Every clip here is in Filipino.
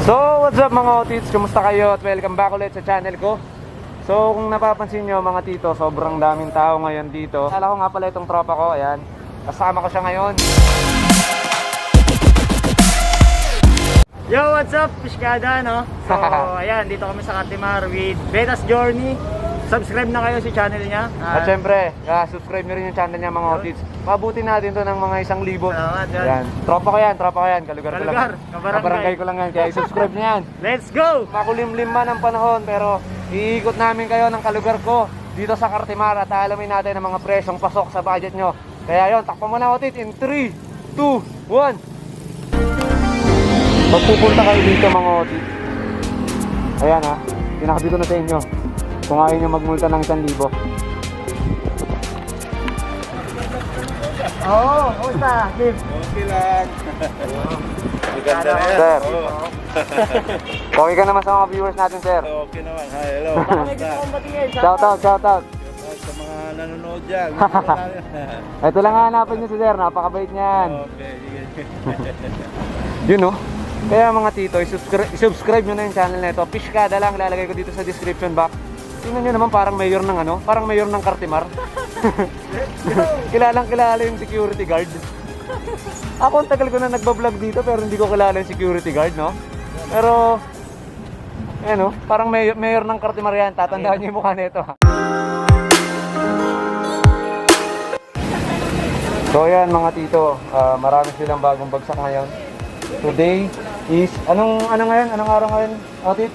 So, what's up mga otits? Kumusta kayo? At welcome back ulit sa channel ko. So, kung napapansin nyo mga tito, sobrang daming tao ngayon dito. Kala ko nga pala itong tropa ko, ayan. Kasama ko siya ngayon. Yo, what's up? Piskada, no? So, ayan, dito kami sa Cartimar with Betas Journey. Subscribe na kayo sa channel niya. At syempre, subscribe nyo rin yung channel niya mga otits. Mabuti natin to ng mga 1,000. Salamat, yan. Ayan. Tropa ko yan. Kalugar ko lang. Kabarangay ko lang yan. Kaya subscribe nyo yan. Let's go! Makulimlim man ang panahon, pero iikot namin kayo ng kalugar ko dito sa Cartimar at alamin natin ang mga presyong pasok sa budget nyo. Kaya yon, takpan mo na otits in 3, 2, 1. Pag pupunta kayo dito mga otits, ayan ha, pinakabi ko na sa inyo. Kung ayaw nyo magmulta ng 1,000. Oo, kumusta? Liv? Okay lang. Maganda na yan. Sir. Oo. Okay ka naman sa mga viewers natin, sir. Okay naman. Hi, hello. May gusto kong batiin. Shout out. Sa mga nanonood dyan. Ito lang hanapin nyo si sir, napakabait niyan. Okay, sige. Yun no. Kaya mga tito, subscribe nyo na yung channel na ito. Piskada lang, lalagay ko dito sa description box. Tingnan nyo naman, parang mayor ng parang mayor ng Cartimar. Kilalang kilala yung security guard. Ako ang tagal ko na nagbablog dito pero hindi ko kilala yung security guard, no? Pero no, parang mayor ng Cartimar yan. Tatandaan nyo yung mukha nito. So yan mga tito, marami silang bagong bagsak ngayon. Today is anong ngayon? Anong araw ngayon? Otit?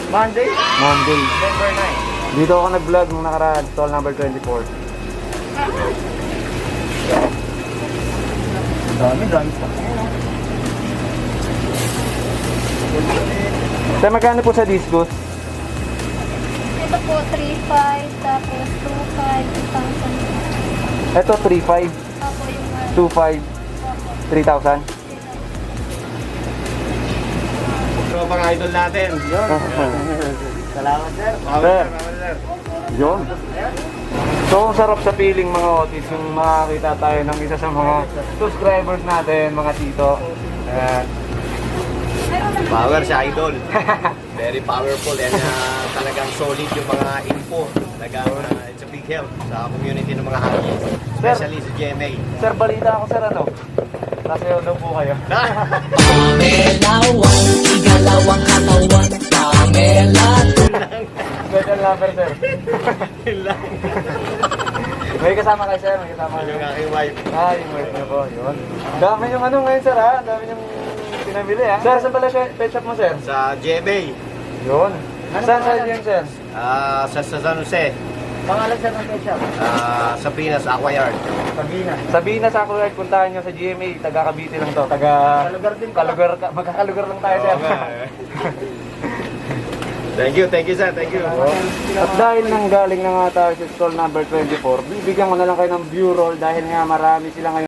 Monday? Monday. December 9. Dito ako nag-vlog nung nakaraan, stall number 24. Dami pa. Sa magkano po sa discos? Ito po, 3,500, tapos 2,500, 2,000. Ito 3.5, Ako yung 2.5, 3,000. Tropang idol natin. Yun. Salamat, sir. Sir. Yun. So, ang sarap sa feeling mga otis yung makakita tayo ng isa sa mga subscribers natin, mga tito. Ayan. Power si idol. Very powerful and talagang solid yung mga info. Talagang it's a big help sa community ng mga hangis. Especially sa GMA. Sir, balita ako sir Nasayaw daw po kayo. Pamelawan, igalawang katawan, Pamela. Special number sir. May kasama kayo sir, may kasama kayo. Yung aking wife. Yung wife niyo po, yun. Dami yung ngayon sir ha, dami yung pinamili ha. Sir, saan pala pet shop mo sir? Sa GMA. Yun. Saan yun sir? Sa San Jose. Pangalan sa ng shop? Sabrina's Aquayard. Sabihin na sa ako, puntahan nyo sa GMA, taga Cavite lang to, Kalugar din pala. magkakalugar lang tayo sir. Thank you sir, thank you. At dahil nang galing na nga tayo sa stall number 24, bibigyan ko na lang kayo ng view roll dahil nga marami sila ngayon.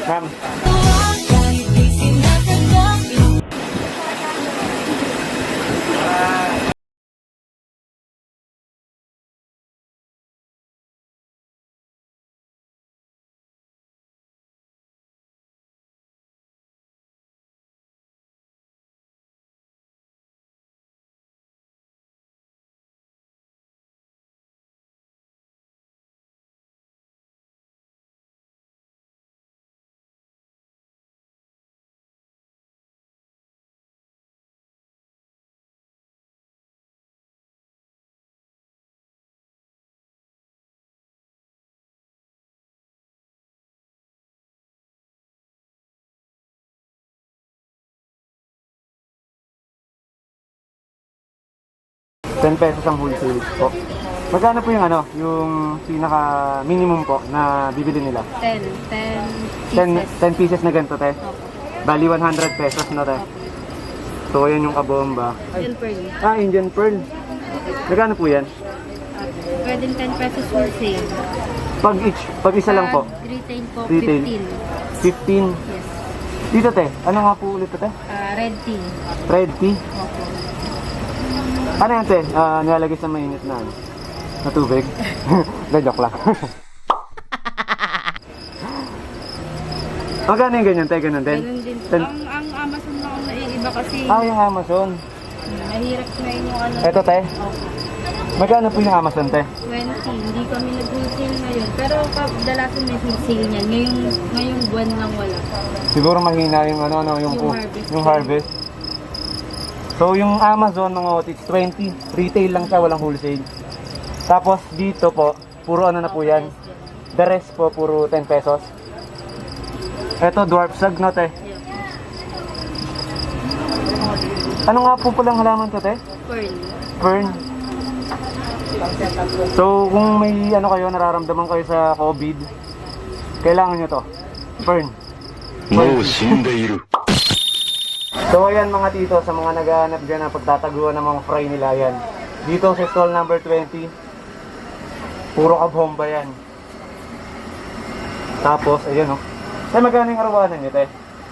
Ma'am, ₱10 ang wholesale po. Magkano po yung yung pinaka minimum po na bibili nila? 10 10 pieces na ganito, te. Opo. Bali 100 pesos na, te. So, ayan yung kabomba. Yan per Indian Pearl. Magkano po yan? Pwede 10 pesos wholesale. Pag isa lang po. Retail po, Retail. 15. 15. Yes. Dito te, ano nga po ulit te? Red tea. Red tea. Opo. Ano yan te? Nilalagay sa mainit na ano? Na tubig? De, joke lang. Magkano yung ganyan te? Ganun din? Ganun din po. Ten- Ang Amazon na ang naiiba kasi yung Amazon. mahirap na yung ano. Eto te? Opo. Magkano po yung Amazon te? 20. Hindi kami nag-wholesale ngayon. Pero kadalasan may wholesale niyan. Ngayong buwan lang wala. Siguro mahina yung yung harvest. yung harvest. So yung Amazon mga otis 20, retail lang siya, walang wholesale. Tapos dito po, puro ano na po yan. The rest po puro 10 pesos. Ito dwarf sag na te. Ano nga po palang halaman to te? Pearl. Fern. So kung may ano kayo, nararamdaman kayo sa COVID, kailangan nyo to. Fern. So ayan mga tito, sa mga naghahanap dyan na pagtataguan ng mga fry nila yan. Dito sa stall number 20, puro kabomba yan. Tapos, ayun o. Ay, magkano yung arawanan nyo, te?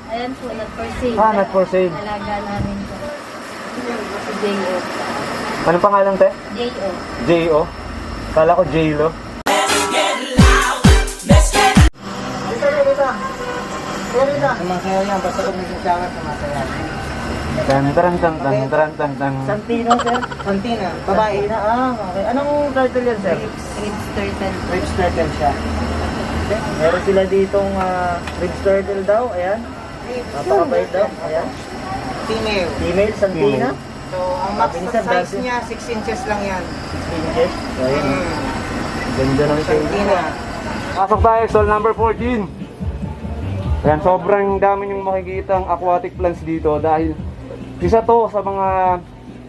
Ayan po, not for sale. Not for sale. Alaga namin po. J.O. Anong pangalan, te? J.O. J.O. Kala ko J.Lo. Sumasaya yan, basta kung may sasyangan, sumasaya. Tan. Santino, sir? Santina, babae na. Okay. Anong turtle yan, sir? Ribs turtle. Ribs turtle siya. Okay. Meron sila ditong ribs turtle daw, ayan. Napakabait daw, ayan. Female. Female, Santina. So, ang max Sabi na niya, size dati. niya, 6 inches lang yan. 16 inches. So, ayan. Ganda ng shade. Tina. Pasok tayo, stall number 14. Ayan, sobrang dami yung makikita ang aquatic plants dito dahil isa to sa mga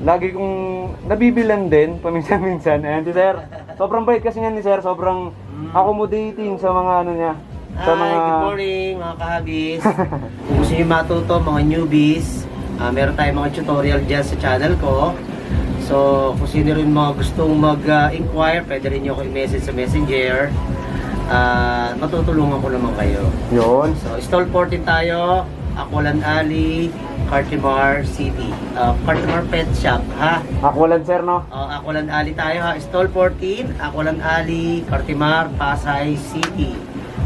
lagi kong nabibilan din paminsan-minsan. Ayan si Sir, sobrang bait kasi niyan ni Sir, sobrang accommodating sa mga ano niya. Sa mga... Good morning mga kahabis. Kung gusto nyo matuto mga newbies, meron tayong mga tutorial dyan sa channel ko. So kung sino rin mga gustong mag-inquire, pwede rin nyo ako i-message sa messenger. Matutulungan ko naman kayo. Yun. So stall 14 tayo, Aqualan Alley, Cartimar City. Cartimar Pet Shop, ha? Aqualan Sir, no? Aqualan Alley tayo, ha? Stall 14, Aqualan Alley, Cartimar, Pasay City.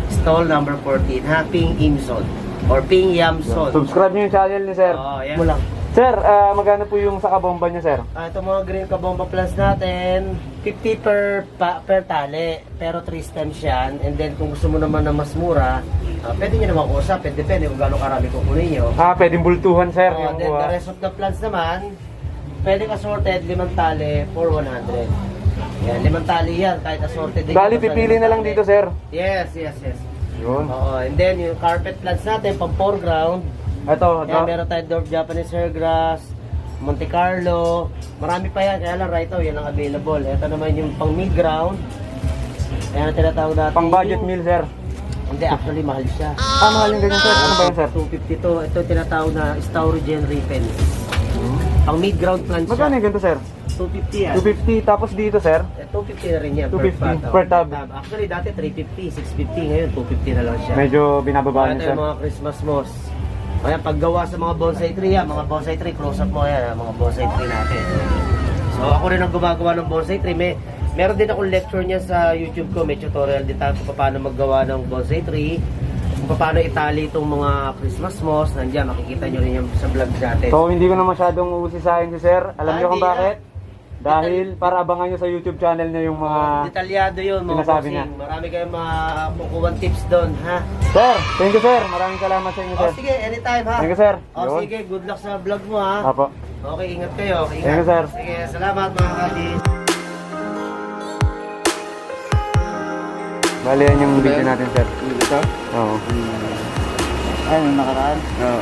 Stall number 14, ha? Ping Imson or Ping Yamson. Subscribe niyo yung channel ni Sir. Yan. Mo lang. Sir, magkano po yung sa kabomba niya, Sir? Ito mga green kabomba plus natin, 50 per tali, pero 3 stems yan. And then kung gusto mo naman na mas mura, pwede nyo naman usap, depende kung gaano karami kukunin nyo. Pwedeng bultuhan, Sir. Then the rest of the plants naman, pwedeng assorted, 5 tali for 100. Yan, 5 tali yan, kahit assorted. Bali, pipili na lang dito, Sir. Yes. Yun. Oo, and then yung carpet plants natin, pang foreground. Ito, Yan, meron tayong dwarf Japanese hairgrass, Monte Carlo, marami pa yan, kaya lang right now, yan ang available. Ito naman yung pang mid-ground. Ayan ang tinatawag natin. Pang budget meal, Sir. Hindi, actually mahal siya. Mahal yung ganyan, Sir. Ano ba yun, Sir? 250 to. Ito yung tinatawag na Staurigen Ripens. Pang mid-ground plant Magkano siya. yung ganito, Sir? 250 yan. 250. Tapos dito, Sir? 250 na rin yan. 250 per tab. Actually, dati 350, 650. Ngayon, 250 na lang siya. Medyo binababa Ito niya, Sir. yung mga Christmas moss. Kaya paggawa sa mga bonsai tree yan, mga bonsai tree, close up mo yan, mga bonsai tree natin. So ako rin ang gumagawa ng bonsai tree. Meron din akong lecture niya sa YouTube ko, may tutorial din tayo kung paano maggawa ng bonsai tree, kung paano itali itong mga Christmas moss. Nandiyan, makikita nyo rin yung sa vlog natin. So, hindi ko na masyadong uusisahin si Sir. Alam niyo kung Hindi, bakit? Dahil para abangan niyo sa YouTube channel niya yung mga... Detalyado yun, mga sinasabi bossing. niya. Marami kayong makukuha tips doon, ha? Sir, thank you, Sir. Maraming salamat sa inyo, Sir. Sige, anytime, ha? Thank you, Sir. O Yun. sige, good luck sa vlog mo, ha? Apo. Okay, ingat kayo. Ingat. Thank you, sir. Sige, salamat mga kabis. Bali, yan yung video natin, Sir. Ito? Oo. Ay, yung nakaraan? Oo.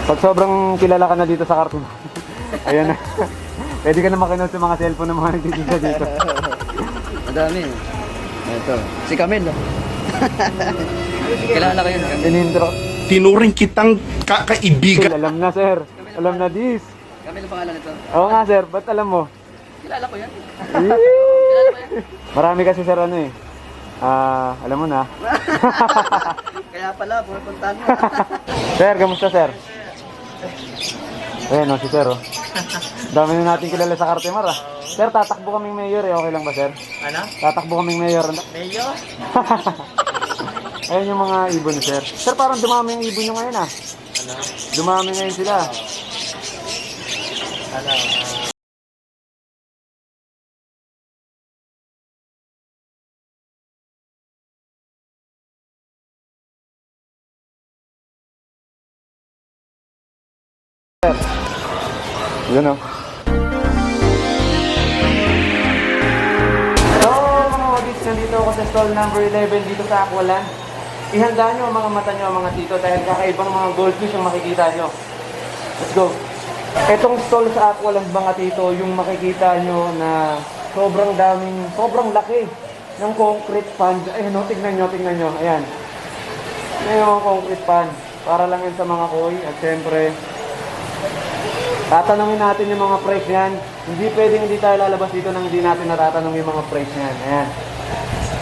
Pag sobrang kilala ka na dito sa Cartoon, ayan na. Pwede ka na makinood sa mga cellphone ng mga nagtitinda dito. Madami. Ito. Si Camille. Kilala ko yun. In-intro. Tinuring kitang kakaibigan. Alam na, Sir. Alam na this. Camille ang pangalan nito. Oo nga, Sir. Ba't alam mo? Kilala ko yan. Marami kasi sir ano eh. Alam mo na. Kaya pala, pupuntahan mo. Sir, kamusta sir? Ayan o, si sir o. Dami na natin kilala sa Cartimar ah. Sir, tatakbo kaming mayor eh. Okay lang ba sir? Ano? Tatakbo kaming mayor. Medyo? Ayan yung mga ibon sir. Sir, parang dumami yung ibon nyo ngayon ah. Ano? Dumami ngayon sila. Ano? Yun o. So, mga audits, nandito ako sa stall number 11 dito sa Aqualand. Ihanda nyo ang mga mata nyo, mga tito, dahil kakaibang mga goldfish ang makikita nyo. Let's go. Etong stall sa Aqualand, mga tito, yung makikita nyo na sobrang daming, sobrang laki ng concrete pond. Ayun o, tignan nyo. Ayan. Ayan yung mga concrete pond. Para lang yun sa mga koi. At syempre, tatanungin natin yung mga price niyan. Hindi pwedeng hindi tayo lalabas dito nang hindi natin natatanong yung mga price niyan. Ayan.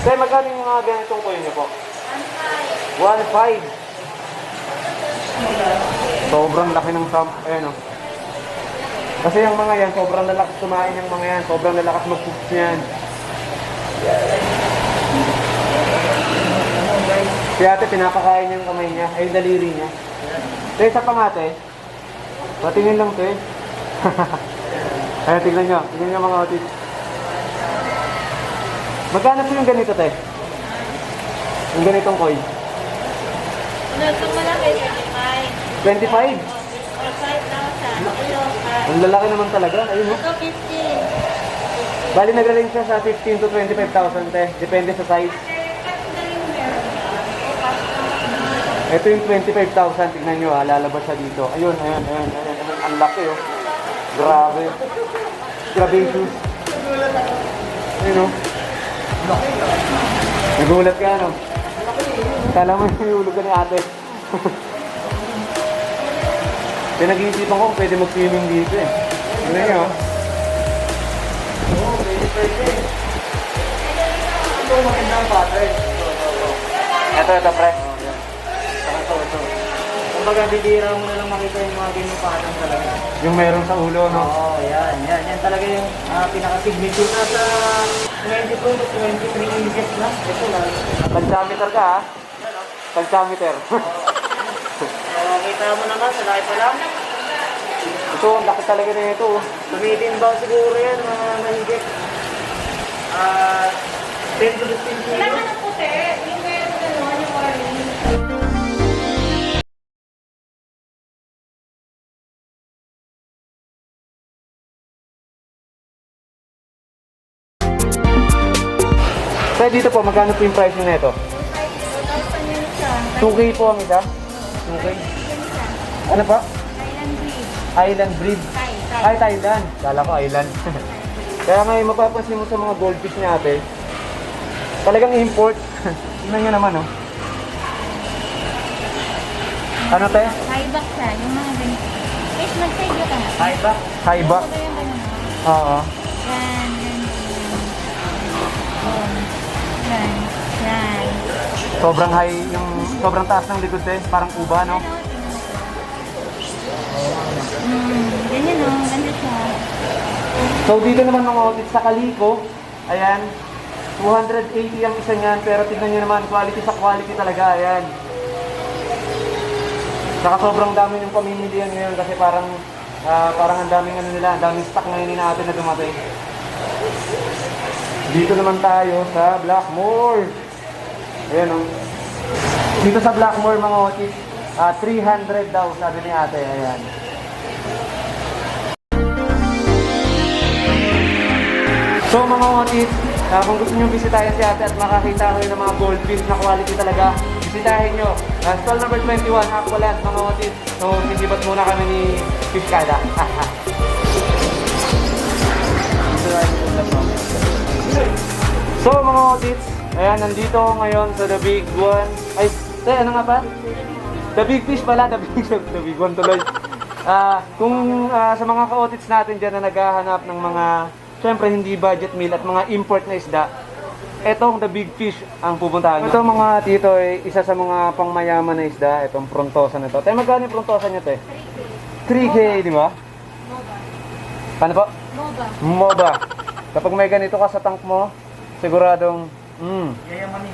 Kaya magkano yung mga ganitong coin niyo po? 1.5. Sobrang laki ng samp. Ayan o. Kasi yung mga yan, sobrang lalakas kumain yung mga yan. Sobrang lalakas mag-cooks yan. Si ate, pinapakain yung kamay niya. Ay, yung daliri niya. Kaya isa pa nga ate. Patingin lang to eh. Ayan, tignan nyo. Tignan nyo mga otis. Magkano po yung ganito, te? Yung ganitong koi? Itong malaki, 25? 25. Or 5,000. Ang lalaki naman talaga. Ayun mo. Ito, 15. Bali, nag-range siya sa 15 to 25,000, te. Depende sa size. Ito yung 25,000. Tignan nyo ha. Lalabas siya dito. Ayun. Ang laki oh. Grabe. Grabe yung shoes. Ayun oh. Nagulat ka ano? Kala mo yung hulog ka ni ate. Pinag-iisipan ko kung pwede mag-swimming dito eh. Tignan nyo oh. Oo, pwede. Ito magandang pattern. Ito pre. Kumbaga, bibira mo na lang makita yung mga binupatan talaga. Yung meron sa ulo, no? Oo, yan. Yan talaga yung pinaka-signature na sa 22 to 23 inches na. Ito lang. Pagsameter ka, ha? Pagsameter. So, kita mo naman, sa laki pa lang. Ito, ang laki talaga na ito. Tumitin ba siguro yan, mga mahigit. 10 to 15 kilos. Kailangan ng puti. Yung meron gano'n, yung orange. Kaya dito po, magkano po yung pricing na ito? 2,000 yun siya. 2K po ang isa? 2K? Ano pa? Thailand breed. Island breed. Thai. Ay, Thailand. Kala ko island. Kaya ngayon, mapapansin mo sa mga goldfish niya ate, talagang import. Tingnan nyo naman, oh. Ano te? Thai back siya. Yung mga ganito. Guys, mag-side ka na. Hi ba? Kaiba? Ano ba yung ganun? Oo. Yan. Yan. Sobrang high, yung sobrang taas ng likod te. Parang kuba, no? Ganyan o. Ganda siya. So dito naman mga audits sa Kaliko, ayan, 280 ang isa niyan, pero tignan nyo naman, quality sa quality talaga, ayan. Saka sobrang dami yung pamimilihan ngayon kasi parang ang daming ano nila, ang daming stock ngayon natin na dumating. Dito naman tayo sa Blackmore. Ayan o. Dito sa Blackmore mga audits, 300 daw sabi ni ate, ayan. So mga audits, kung gusto nyo bisitahin si ate at makakita kayo ng mga goldfish na quality talaga, bisitahin nyo. Stall number 21, Aqualand, mga audits. So sisibat muna kami ni Fishkada. So mga audits, ayan, nandito ako ngayon sa The Big One. Ay, ano nga ba? The Big Fish pala, The Big One tuloy. Kung sa mga ka-audits natin dyan na naghahanap ng mga syempre hindi budget meal at mga import na isda, etong the big fish ang pupuntahan nyo. Ito mga tito ay isa sa mga pangmayaman na isda, itong prontosa na to. Tayo magkano yung prontosa nyo, te? 3K, di ba? Ano po? Moba. MOBA. Kapag may ganito ka sa tank mo, siguradong,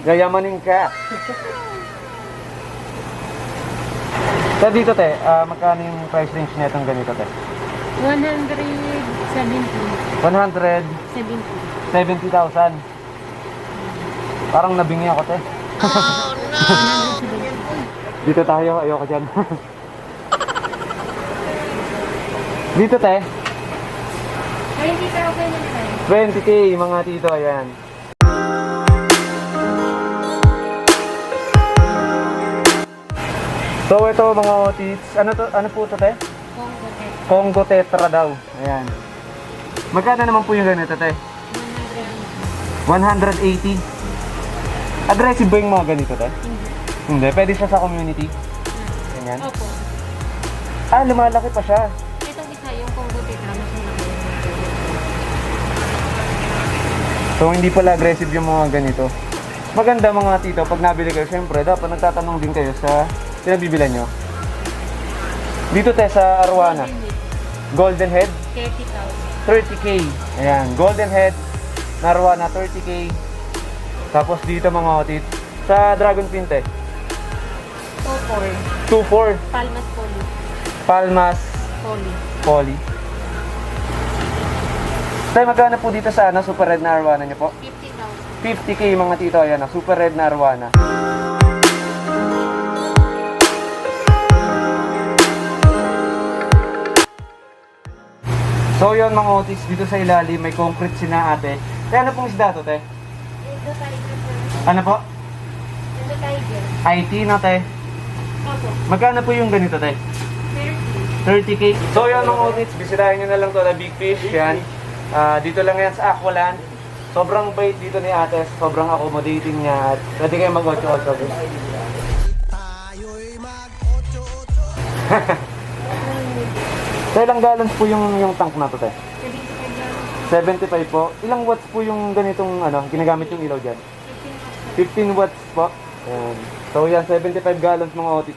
gayamanin ka. So dito, te, magkano yung price range na itong ganito, te? 170. 170,000. Parang nabingi ako, te. Dito tayo, ayoko dyan. Dito, te. Ay, hindi ka okay na tayo. 20K, mga tito, ayan. So ito mga otits, ano po ito, te? Congo Tech. Congo Tetra daw. Ayan. Magkano naman po yung ganito, te? 180. Aggressive ba yung mga ganito, te? Hindi. Pwede siya sa community. Ganyan. Opo. Lumalaki pa siya. Itong isa, yung Congo Tetra, mas malaki. So hindi pala aggressive yung mga ganito. Maganda mga tito, pag nabili kayo, syempre, dapat nagtatanong din kayo sa pinabibilan nyo. Dito, te, sa Arowana. Golden Head, 30,000. 30K. Ayan, Golden Head, Arowana, 30K. Tapos dito mga otit, sa Dragon Fin, te, 2,400. 2.4. Palmas Poly. Palmas Poly. Poly. Tay, magkano po dito sa Super Red na Arowana nyo po? 50,000. 50K mga tito, ayan, Super Red na Arowana. So yun mga otis, dito sa ilalim may concrete sina ate. Kaya ano pong isda to, te? Ito tiger. Ano po? Ito tiger. IT na, te. Opo. Magkano po yung ganito, te? 30. 30K. So yun mga otis, bisitahin nyo na lang to, the big fish. Yan. Dito lang yan sa Aqualand. Sobrang bait dito ni ate, sobrang accommodating niya at pwede kayo mag-8-8. So ilang gallons po yung tank na to, te? 75 po. Ilang watts po yung ganitong ginagamit yung ilaw dyan? 15 watts po. Ayan. So yan, 75 gallons mga otis.